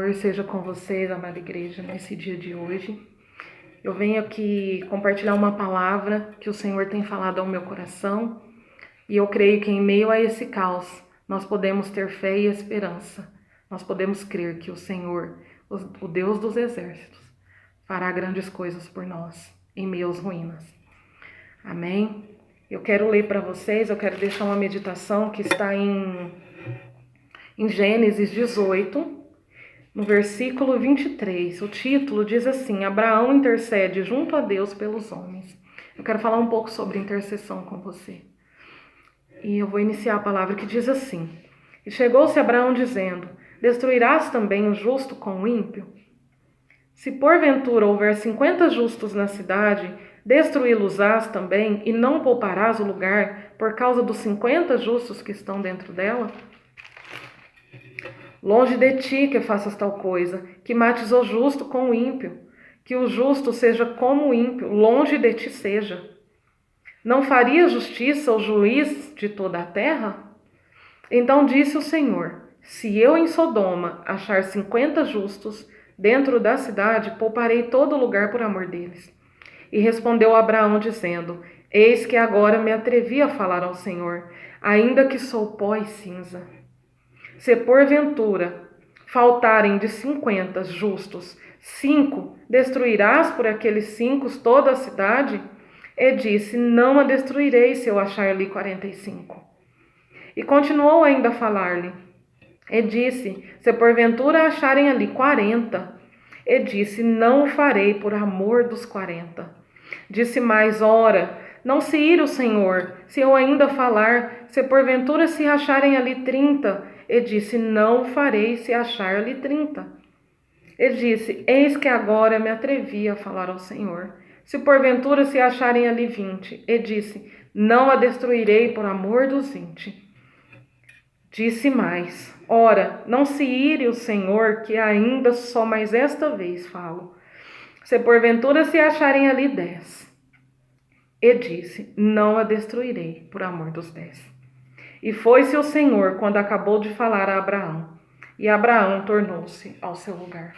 Senhor seja com vocês, amada igreja, nesse dia de hoje. Eu venho aqui compartilhar uma palavra que o Senhor tem falado ao meu coração e eu creio que em meio a esse caos nós podemos ter fé e esperança. Nós podemos crer que o Senhor, o Deus dos exércitos, fará grandes coisas por nós em meio às ruínas. Amém? Eu quero ler para vocês, eu quero deixar uma meditação que está em Gênesis 18, no versículo 23, o título diz assim: Abraão intercede junto a Deus pelos homens. Eu quero falar um pouco sobre intercessão com você. E eu vou iniciar a palavra que diz assim: E chegou-se Abraão dizendo: Destruirás também o justo com o ímpio? Se porventura houver 50 justos na cidade, destruí-los-ás também, e não pouparás o lugar por causa dos 50 justos que estão dentro dela? Longe de ti que faças tal coisa, que mates o justo com o ímpio, que o justo seja como o ímpio, longe de ti seja. Não faria justiça o juiz de toda a terra? Então disse o Senhor: Se eu em Sodoma achar 50 justos dentro da cidade, pouparei todo o lugar por amor deles. E respondeu Abraão dizendo: Eis que agora me atrevi a falar ao Senhor, ainda que sou pó e cinza. Se porventura faltarem de 50 justos 5, destruirás por aqueles 5 toda a cidade? E disse: Não a destruirei se eu achar ali 45. E continuou ainda a falar-lhe. E disse: Se porventura acharem ali 40. E disse: Não o farei por amor dos 40. Disse mais: Ora, não se ira o Senhor, se eu ainda falar, se porventura se acharem ali 30. E disse: Não o farei se achar ali 30. E disse: Eis que agora me atrevi a falar ao Senhor, se porventura se acharem ali 20. E disse: Não a destruirei por amor dos 20. Disse mais: Ora, não se ire o Senhor, que ainda só mais esta vez falo, se porventura se acharem ali 10. E disse: Não a destruirei por amor dos 10. E foi-se o Senhor quando acabou de falar a Abraão, e Abraão tornou-se ao seu lugar.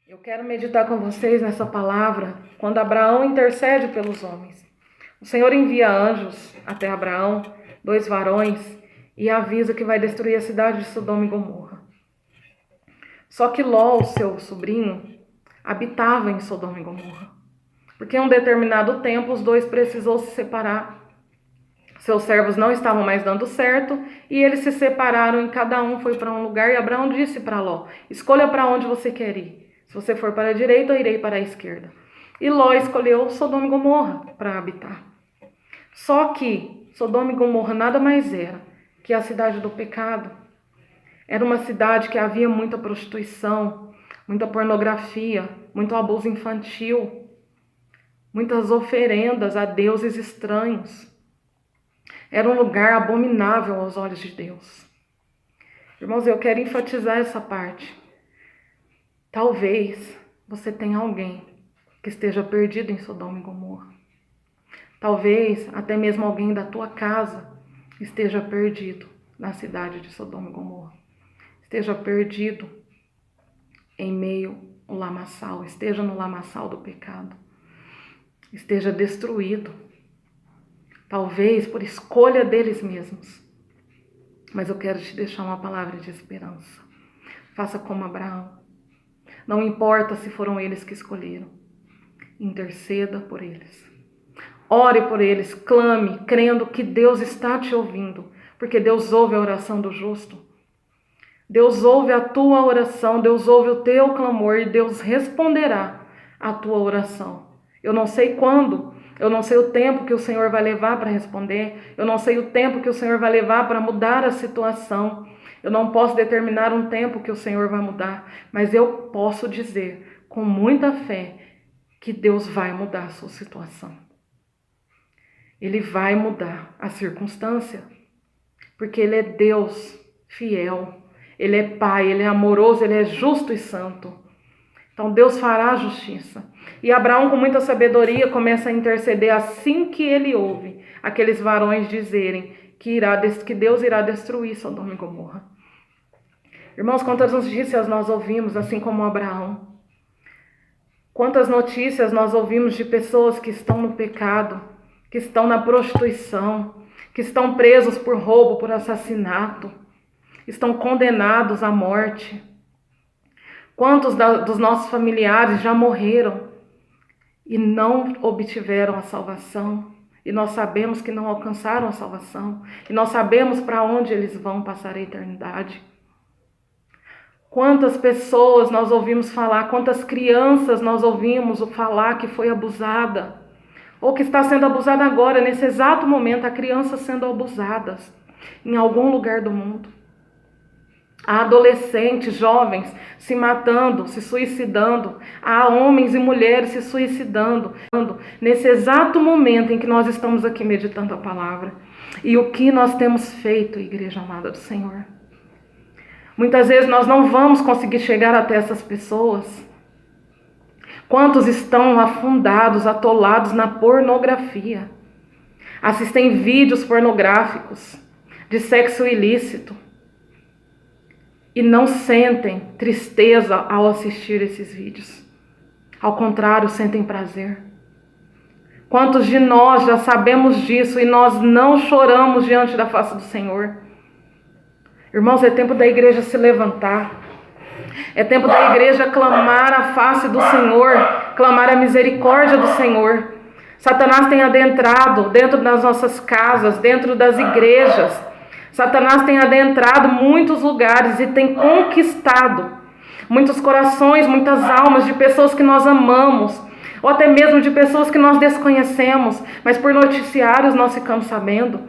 Eu quero meditar com vocês nessa palavra, quando Abraão intercede pelos homens. O Senhor envia anjos até Abraão, 2 varões, e avisa que vai destruir a cidade de Sodoma e Gomorra. Só que Ló, o seu sobrinho, habitava em Sodoma e Gomorra, porque em um determinado tempo os dois precisou se separar. Seus servos não estavam mais dando certo e eles se separaram e cada um foi para um lugar. E Abraão disse para Ló: Escolha para onde você quer ir. Se você for para a direita, eu irei para a esquerda. E Ló escolheu Sodoma e Gomorra para habitar. Só que Sodoma e Gomorra nada mais era que a cidade do pecado. Era uma cidade que havia muita prostituição, muita pornografia, muito abuso infantil, muitas oferendas a deuses estranhos. Era um lugar abominável aos olhos de Deus. Irmãos, eu quero enfatizar essa parte. Talvez você tenha alguém que esteja perdido em Sodoma e Gomorra. Talvez até mesmo alguém da tua casa esteja perdido na cidade de Sodoma e Gomorra. Esteja perdido em meio ao lamaçal, esteja no lamaçal do pecado. Esteja destruído. Talvez por escolha deles mesmos. Mas eu quero te deixar uma palavra de esperança. Faça como Abraão. Não importa se foram eles que escolheram. Interceda por eles. Ore por eles, clame, crendo que Deus está te ouvindo. Porque Deus ouve a oração do justo. Deus ouve a tua oração, Deus ouve o teu clamor e Deus responderá à tua oração. Eu não sei quando. Eu não sei o tempo que o Senhor vai levar para responder. Eu não sei o tempo que o Senhor vai levar para mudar a situação. Eu não posso determinar um tempo que o Senhor vai mudar. Mas eu posso dizer com muita fé que Deus vai mudar a sua situação. Ele vai mudar a circunstância. Porque Ele é Deus fiel. Ele é Pai, Ele é amoroso, Ele é justo e santo. Então Deus fará justiça. E Abraão, com muita sabedoria, começa a interceder assim que ele ouve aqueles varões dizerem que Deus irá destruir Sodoma e Gomorra. Irmãos, quantas notícias nós ouvimos, assim como Abraão. Quantas notícias nós ouvimos de pessoas que estão no pecado, que estão na prostituição, que estão presos por roubo, por assassinato, estão condenados à morte. Quantos dos nossos familiares já morreram e não obtiveram a salvação? E nós sabemos que não alcançaram a salvação. E nós sabemos para onde eles vão passar a eternidade. Quantas pessoas nós ouvimos falar, quantas crianças nós ouvimos falar que foi abusada, ou que está sendo abusada agora, nesse exato momento, há crianças sendo abusadas em algum lugar do mundo. Há adolescentes, jovens se matando, se suicidando. Há homens e mulheres se suicidando. Nesse exato momento em que nós estamos aqui meditando a palavra. E o que nós temos feito, igreja amada do Senhor? Muitas vezes nós não vamos conseguir chegar até essas pessoas. Quantos estão afundados, atolados na pornografia? Assistem vídeos pornográficos de sexo ilícito. E não sentem tristeza ao assistir esses vídeos. Ao contrário, sentem prazer. Quantos de nós já sabemos disso e nós não choramos diante da face do Senhor? Irmãos, é tempo da igreja se levantar. É tempo da igreja clamar a face do Senhor, clamar a misericórdia do Senhor. Satanás tem adentrado dentro das nossas casas, dentro das igrejas. Satanás tem adentrado muitos lugares e tem conquistado muitos corações, muitas almas de pessoas que nós amamos, ou até mesmo de pessoas que nós desconhecemos, mas por noticiários nós ficamos sabendo.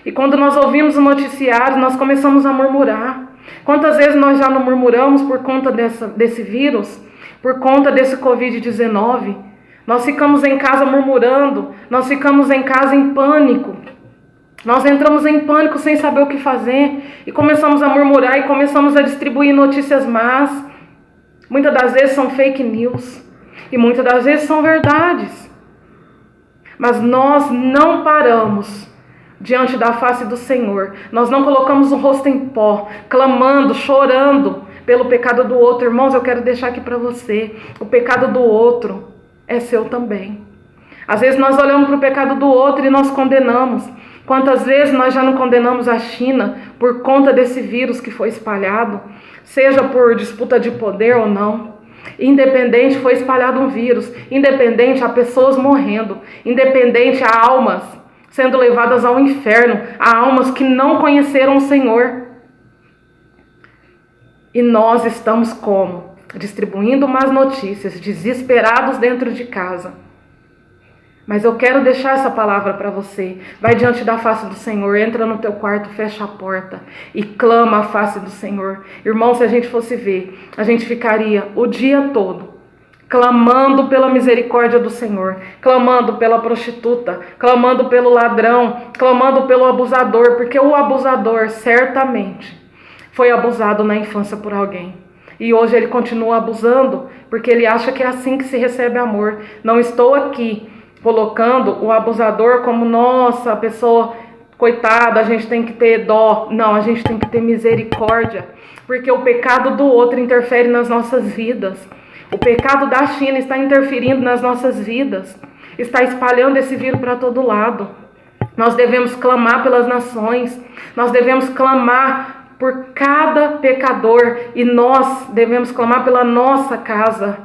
E quando nós ouvimos o noticiário, nós começamos a murmurar. Quantas vezes nós já não murmuramos por conta desse vírus, por conta desse Covid-19? Nós ficamos em casa murmurando, nós ficamos em casa em pânico. Nós entramos em pânico sem saber o que fazer e começamos a murmurar e começamos a distribuir notícias más. Muitas das vezes são fake news e muitas das vezes são verdades. Mas nós não paramos diante da face do Senhor. Nós não colocamos o rosto em pó, clamando, chorando pelo pecado do outro. Irmãos, eu quero deixar aqui para você, o pecado do outro é seu também. Às vezes nós olhamos para o pecado do outro e nós condenamos. Quantas vezes nós já não condenamos a China por conta desse vírus que foi espalhado, seja por disputa de poder ou não. Independente, foi espalhado um vírus. Independente, há pessoas morrendo. Independente, há almas sendo levadas ao inferno. Há almas que não conheceram o Senhor. E nós estamos como? Distribuindo más notícias, desesperados dentro de casa. Mas eu quero deixar essa palavra para você. Vai diante da face do Senhor, entra no teu quarto, fecha a porta e clama a face do Senhor. Irmão, se a gente fosse ver, a gente ficaria o dia todo clamando pela misericórdia do Senhor, clamando pela prostituta, clamando pelo ladrão, clamando pelo abusador, porque o abusador certamente foi abusado na infância por alguém. E hoje ele continua abusando, porque ele acha que é assim que se recebe amor. Não estou aqui colocando o abusador como, nossa, a pessoa, coitada, a gente tem que ter dó. Não, a gente tem que ter misericórdia, porque o pecado do outro interfere nas nossas vidas. O pecado da China está interferindo nas nossas vidas, está espalhando esse vírus para todo lado. Nós devemos clamar pelas nações, nós devemos clamar por cada pecador e nós devemos clamar pela nossa casa,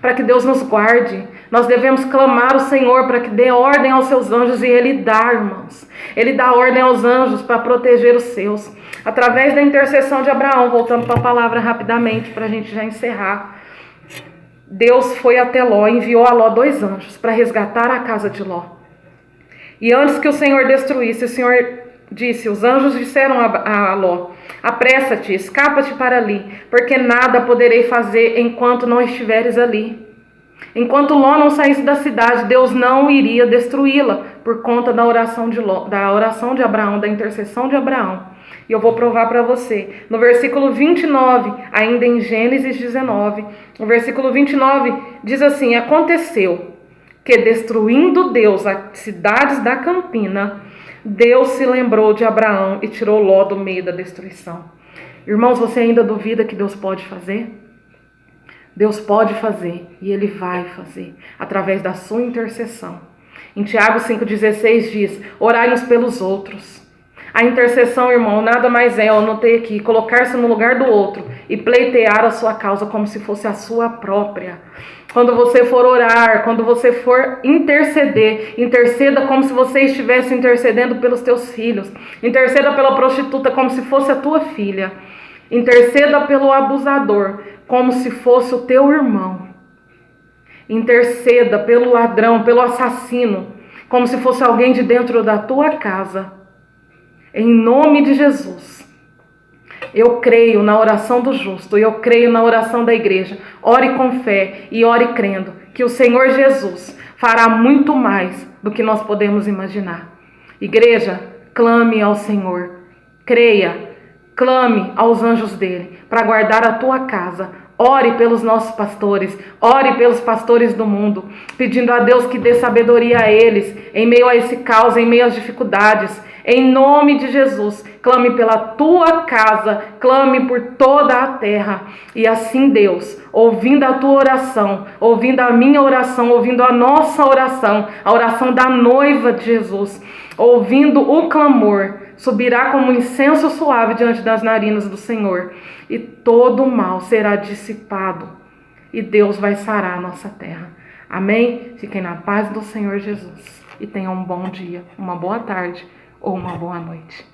para que Deus nos guarde. Nós devemos clamar ao Senhor para que dê ordem aos seus anjos, e Ele dá, irmãos. Ele dá ordem aos anjos para proteger os seus. Através da intercessão de Abraão, voltando para a palavra rapidamente, para a gente já encerrar. Deus foi até Ló, enviou a Ló 2 anjos para resgatar a casa de Ló. E antes que o Senhor destruísse, o Senhor disse, os anjos disseram a Ló, apressa-te, escapa-te para ali, porque nada poderei fazer enquanto não estiveres ali. Enquanto Ló não saísse da cidade, Deus não iria destruí-la, por conta da oração de Ló, da oração de Abraão, da intercessão de Abraão. E eu vou provar para você. No versículo 29, ainda em Gênesis 19, no versículo 29, diz assim, aconteceu que destruindo Deus as cidades da campina, Deus se lembrou de Abraão e tirou Ló do meio da destruição. Irmãos, você ainda duvida que Deus pode fazer? Deus pode fazer e Ele vai fazer através da sua intercessão. Em Tiago 5,16 diz: orai uns pelos outros. A intercessão, irmão, nada mais é, eu anotei aqui, colocar-se no lugar do outro e pleitear a sua causa como se fosse a sua própria. Quando você for orar, quando você for interceder, interceda como se você estivesse intercedendo pelos teus filhos. Interceda pela prostituta como se fosse a tua filha. Interceda pelo abusador como se fosse o teu irmão. Interceda pelo ladrão, pelo assassino, como se fosse alguém de dentro da tua casa. Em nome de Jesus. Eu creio na oração do justo e eu creio na oração da igreja. Ore com fé e ore crendo que o Senhor Jesus fará muito mais do que nós podemos imaginar. Igreja, clame ao Senhor. Creia, clame aos anjos dele para guardar a tua casa. Ore pelos nossos pastores, ore pelos pastores do mundo, pedindo a Deus que dê sabedoria a eles, em meio a esse caos, em meio às dificuldades. Em nome de Jesus, clame pela tua casa, clame por toda a terra. E assim Deus, ouvindo a tua oração, ouvindo a minha oração, ouvindo a nossa oração, a oração da noiva de Jesus, ouvindo o clamor, subirá como um incenso suave diante das narinas do Senhor, e todo o mal será dissipado, e Deus vai sarar a nossa terra. Amém? Fiquem na paz do Senhor Jesus, e tenham um bom dia, uma boa tarde ou uma boa noite.